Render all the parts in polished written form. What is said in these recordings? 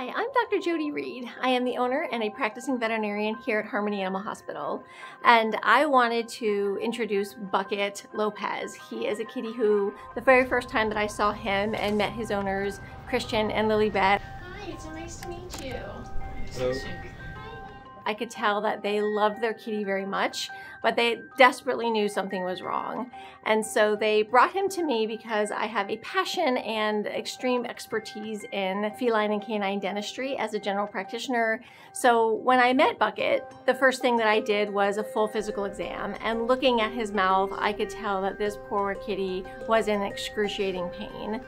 Hi, I'm Dr. Jodi Reed. I am the owner and a practicing veterinarian here at Harmony Animal Hospital. And I wanted to introduce Bucket Lopez. He is a kitty who, the very first time that I saw him and met his owners, Christian and Lilybeth. Hi, it's so nice to meet you. Hello. I could tell that they loved their kitty very much, but they desperately knew something was wrong. And so they brought him to me because I have a passion and extreme expertise in feline and canine dentistry as a general practitioner. So when I met Bucket, the first thing that I did was a full physical exam. And looking at his mouth, I could tell that this poor kitty was in excruciating pain.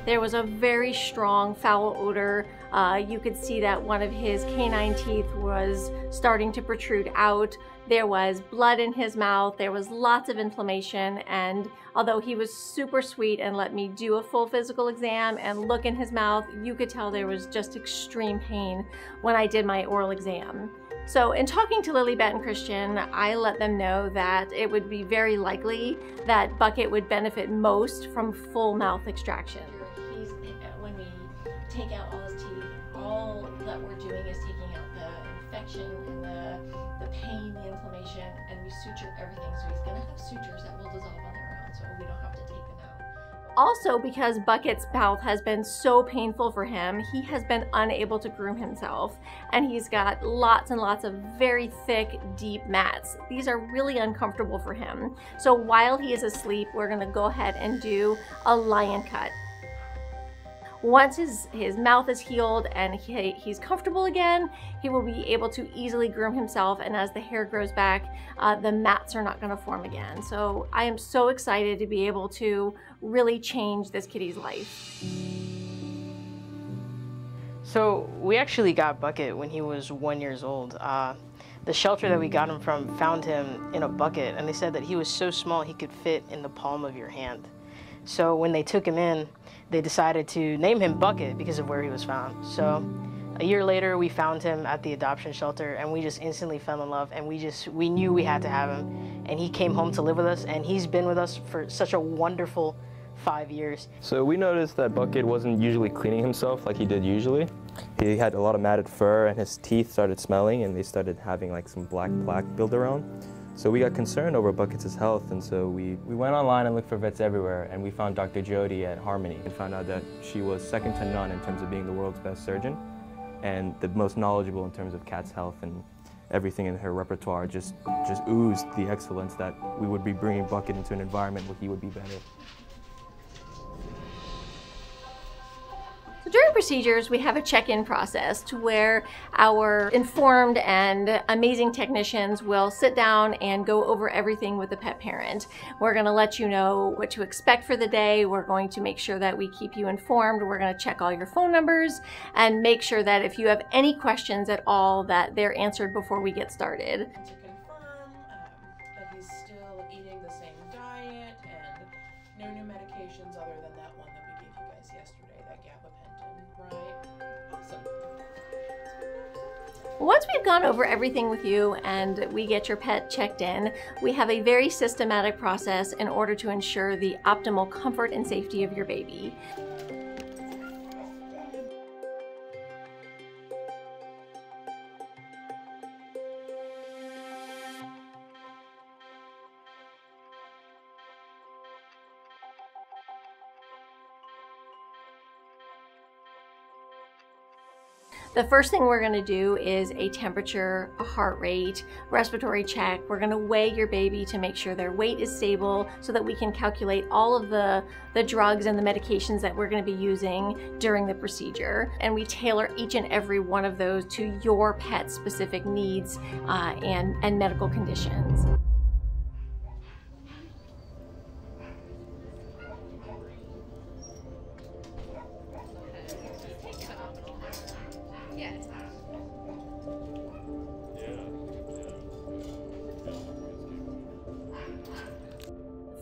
There was a very strong foul odor. You could see that one of his canine teeth was starting to protrude out. There was blood in his mouth. There was lots of inflammation. And although he was super sweet and let me do a full physical exam and look in his mouth, you could tell there was just extreme pain when I did my oral exam. So in talking to Lilybeth and Christian, I let them know that it would be very likely that Bucket would benefit most from full mouth extraction. When we take out all his teeth, all that we're doing is taking out the infection and the pain, the inflammation, and we suture everything. So he's gonna have sutures that will dissolve on their own, so we don't have to take them out. Also, because Bucket's mouth has been so painful for him, he has been unable to groom himself, and he's got lots and lots of very thick, deep mats. These are really uncomfortable for him. So while he is asleep, we're gonna go ahead and do a lion cut. Once his mouth is healed and he's comfortable again, he will be able to easily groom himself, and as the hair grows back, the mats are not going to form again. So I am so excited to be able to really change this kitty's life. So we actually got Bucket when he was 1 year old. The shelter that we got him from found him in a bucket, and they said that he was so small he could fit in the palm of your hand. So when they took him in, they decided to name him Bucket because of where he was found. So a year later, we found him at the adoption shelter, and we just instantly fell in love, and we knew we had to have him. And he came home to live with us, and he's been with us for such a wonderful 5 years. So we noticed that Bucket wasn't usually cleaning himself like he did usually. He had a lot of matted fur, and his teeth started smelling, and they started having like some black plaque build around. So we got concerned over Bucket's health, and so we went online and looked for vets everywhere, and we found Dr. Jodi at Harmony and found out that she was second to none in terms of being the world's best surgeon and the most knowledgeable in terms of cats' health, and everything in her repertoire just oozed the excellence that we would be bringing Bucket into an environment where he would be better. So during procedures, we have a check-in process to where our informed and amazing technicians will sit down and go over everything with the pet parent. We're going to let you know what to expect for the day. We're going to make sure that we keep you informed. We're going to check all your phone numbers and make sure that if you have any questions at all, that they're answered before we get started. To confirm that he's still eating the same diet and no new medications other than that one that we gave you guys yesterday, that gabapentin, right? Awesome. Once we've gone over everything with you and we get your pet checked in, we have a very systematic process in order to ensure the optimal comfort and safety of your baby. The first thing we're going to do is a temperature, a heart rate, respiratory check. We're going to weigh your baby to make sure their weight is stable so that we can calculate all of the drugs and the medications that we're going to be using during the procedure. And we tailor each and every one of those to your pet's specific needs and medical conditions.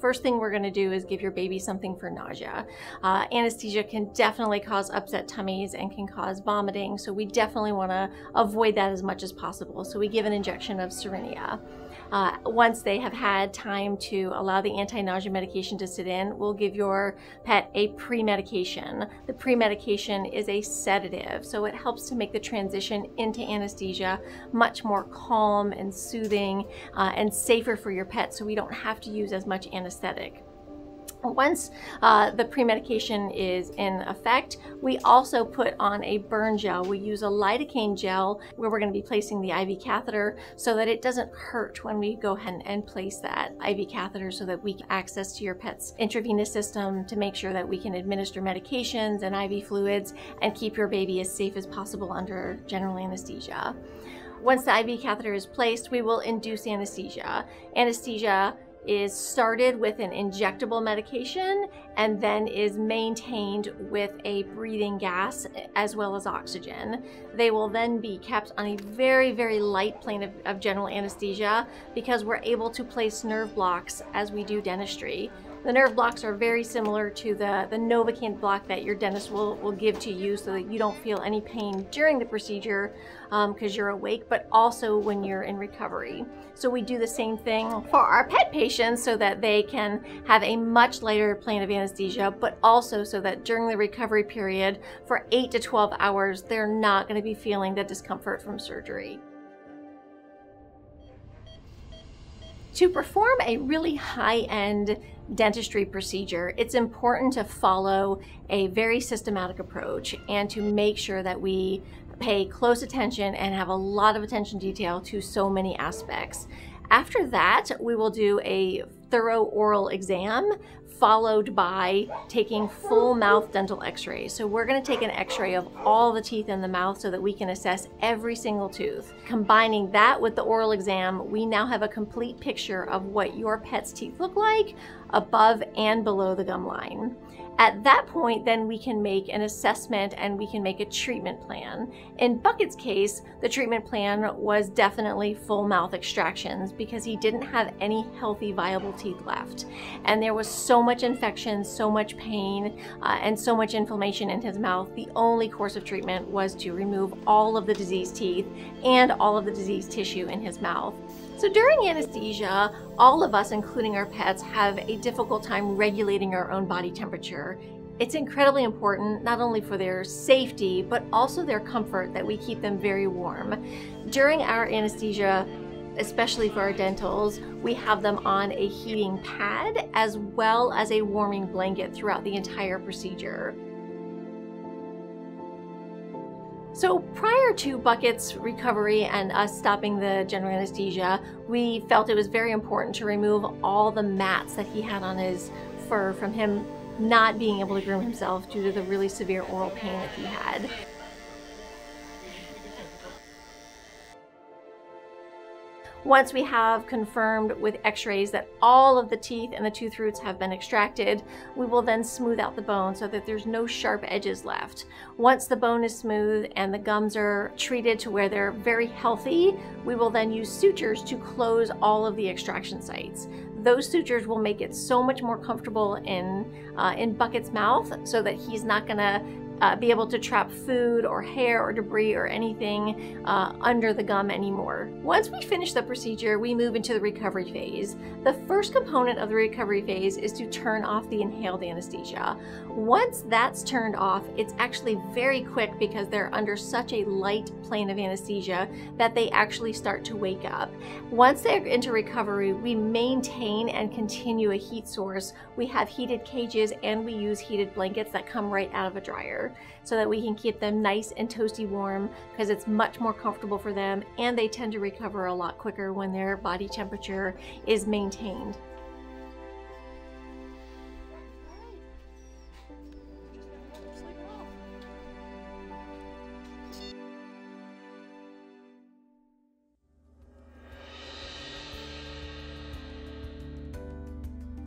First thing we're going to do is give your baby something for nausea. Anesthesia can definitely cause upset tummies and can cause vomiting, so we definitely want to avoid that as much as possible. So we give an injection of Cerenia. Once they have had time to allow the anti-nausea medication to sit in, we'll give your pet a pre-medication. The pre-medication is a sedative, so it helps to make the transition into anesthesia much more calm and soothing and safer for your pet, so we don't have to use as much anesthetic. Once the pre-medication is in effect, we also put on a burn gel. We use a lidocaine gel where we're going to be placing the IV catheter so that it doesn't hurt when we go ahead and place that IV catheter, so that we can access to your pet's intravenous system to make sure that we can administer medications and IV fluids and keep your baby as safe as possible under general anesthesia. Once the IV catheter is placed, we will induce anesthesia. Anesthesia is started with an injectable medication and then is maintained with a breathing gas as well as oxygen. They will then be kept on a very, very light plane of general anesthesia because we're able to place nerve blocks as we do dentistry. The nerve blocks are very similar to the Novocaine block that your dentist will give to you so that you don't feel any pain during the procedure because you're awake, but also when you're in recovery. So we do the same thing for our pet patients so that they can have a much lighter plane of anesthesia, but also so that during the recovery period for 8 to 12 hours, they're not going to be feeling the discomfort from surgery. To perform a really high-end dentistry procedure, it's important to follow a very systematic approach and to make sure that we pay close attention and have a lot of attention detail to so many aspects. After that, we will do a thorough oral exam followed by taking full mouth dental x-rays. So we're going to take an x-ray of all the teeth in the mouth so that we can assess every single tooth. Combining that with the oral exam, we now have a complete picture of what your pet's teeth look like above and below the gum line. At that point, then we can make an assessment and we can make a treatment plan. In Bucket's case, the treatment plan was definitely full mouth extractions because he didn't have any healthy, viable teeth left. And there was so much infection, so much pain, and so much inflammation in his mouth. The only course of treatment was to remove all of the diseased teeth and all of the diseased tissue in his mouth. So during anesthesia, all of us, including our pets, have a difficult time regulating our own body temperature. It's incredibly important, not only for their safety, but also their comfort, that we keep them very warm. During our anesthesia, especially for our dentals, we have them on a heating pad as well as a warming blanket throughout the entire procedure. So prior to Bucket's recovery and us stopping the general anesthesia, we felt it was very important to remove all the mats that he had on his fur from him not being able to groom himself due to the really severe oral pain that he had. Once we have confirmed with x-rays that all of the teeth and the tooth roots have been extracted, we will then smooth out the bone so that there's no sharp edges left. Once the bone is smooth and the gums are treated to where they're very healthy, we will then use sutures to close all of the extraction sites. Those sutures will make it so much more comfortable in Bucket's mouth so that he's not gonna be able to trap food or hair or debris or anything under the gum anymore. Once we finish the procedure, we move into the recovery phase. The first component of the recovery phase is to turn off the inhaled anesthesia. Once that's turned off, it's actually very quick because they're under such a light plane of anesthesia that they actually start to wake up. Once they're into recovery, we maintain and continue a heat source. We have heated cages and we use heated blankets that come right out of a dryer, so that we can keep them nice and toasty warm because it's much more comfortable for them, and they tend to recover a lot quicker when their body temperature is maintained.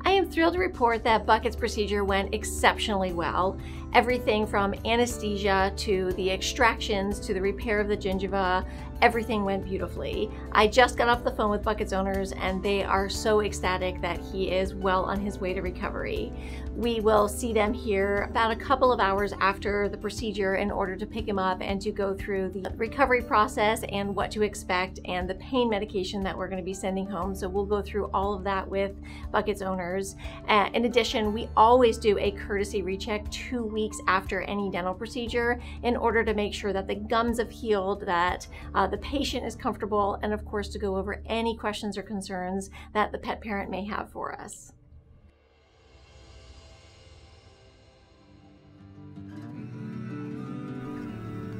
I am thrilled to report that Bucket's procedure went exceptionally well. Everything from anesthesia to the extractions to the repair of the gingiva, everything went beautifully. I just got off the phone with Bucket's owners and they are so ecstatic that he is well on his way to recovery. We will see them here about a couple of hours after the procedure in order to pick him up and to go through the recovery process and what to expect and the pain medication that we're going to be sending home. So we'll go through all of that with Bucket's owners. In addition, we always do a courtesy recheck 2 weeks after any dental procedure in order to make sure that the gums have healed, that the patient is comfortable, and of course to go over any questions or concerns that the pet parent may have for us.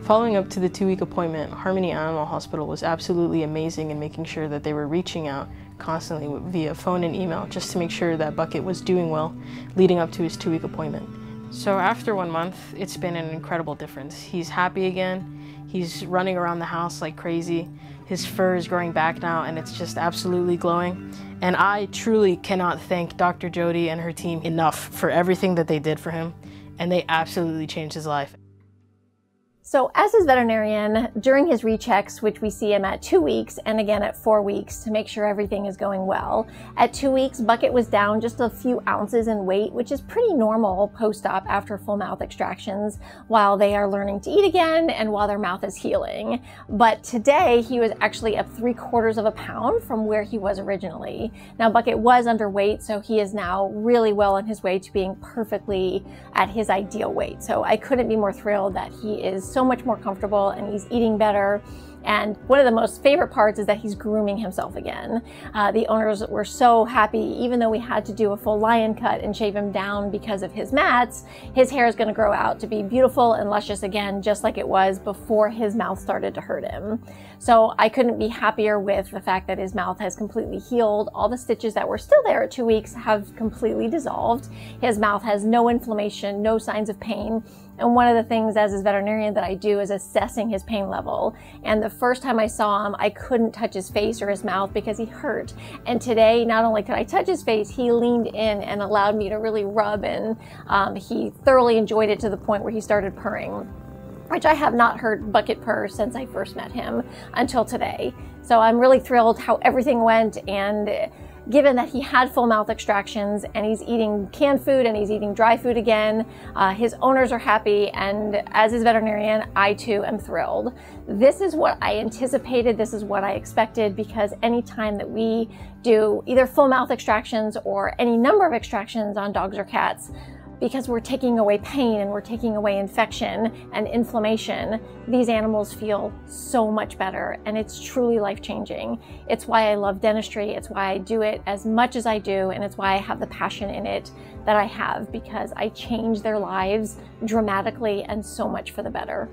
Following up to the 2-week appointment, Harmony Animal Hospital was absolutely amazing in making sure that they were reaching out constantly via phone and email just to make sure that Bucket was doing well leading up to his 2-week appointment. So after 1 month, it's been an incredible difference. He's happy again. He's running around the house like crazy. His fur is growing back now and it's just absolutely glowing. And I truly cannot thank Dr. Jodi and her team enough for everything that they did for him. And they absolutely changed his life. So as his veterinarian, during his rechecks, which we see him at 2 weeks and again at 4 weeks to make sure everything is going well, at 2 weeks, Bucket was down just a few ounces in weight, which is pretty normal post-op after full mouth extractions while they are learning to eat again and while their mouth is healing. But today, he was actually up 3/4 of a pound from where he was originally. Now, Bucket was underweight, so he is now really well on his way to being perfectly at his ideal weight. So I couldn't be more thrilled that he is so much more comfortable and he's eating better. And one of the most favorite parts is that he's grooming himself again. The owners were so happy, even though we had to do a full lion cut and shave him down because of his mats, his hair is going to grow out to be beautiful and luscious again, just like it was before his mouth started to hurt him. So I couldn't be happier with the fact that his mouth has completely healed. All the stitches that were still there at 2 weeks have completely dissolved. His mouth has no inflammation, no signs of pain. And one of the things as his veterinarian that I do is assessing his pain level. And the first time I saw him, I couldn't touch his face or his mouth because he hurt. And today, not only could I touch his face, he leaned in and allowed me to really rub, and he thoroughly enjoyed it to the point where he started purring, which I have not heard Bucket purr since I first met him until today. So I'm really thrilled how everything went, and given that he had full mouth extractions and he's eating canned food and he's eating dry food again, his owners are happy, and as his veterinarian, I too am thrilled. This is what I anticipated, this is what I expected, because anytime that we do either full mouth extractions or any number of extractions on dogs or cats, because we're taking away pain and we're taking away infection and inflammation, these animals feel so much better, and it's truly life-changing. It's why I love dentistry, it's why I do it as much as I do, and it's why I have the passion in it that I have, because I change their lives dramatically and so much for the better.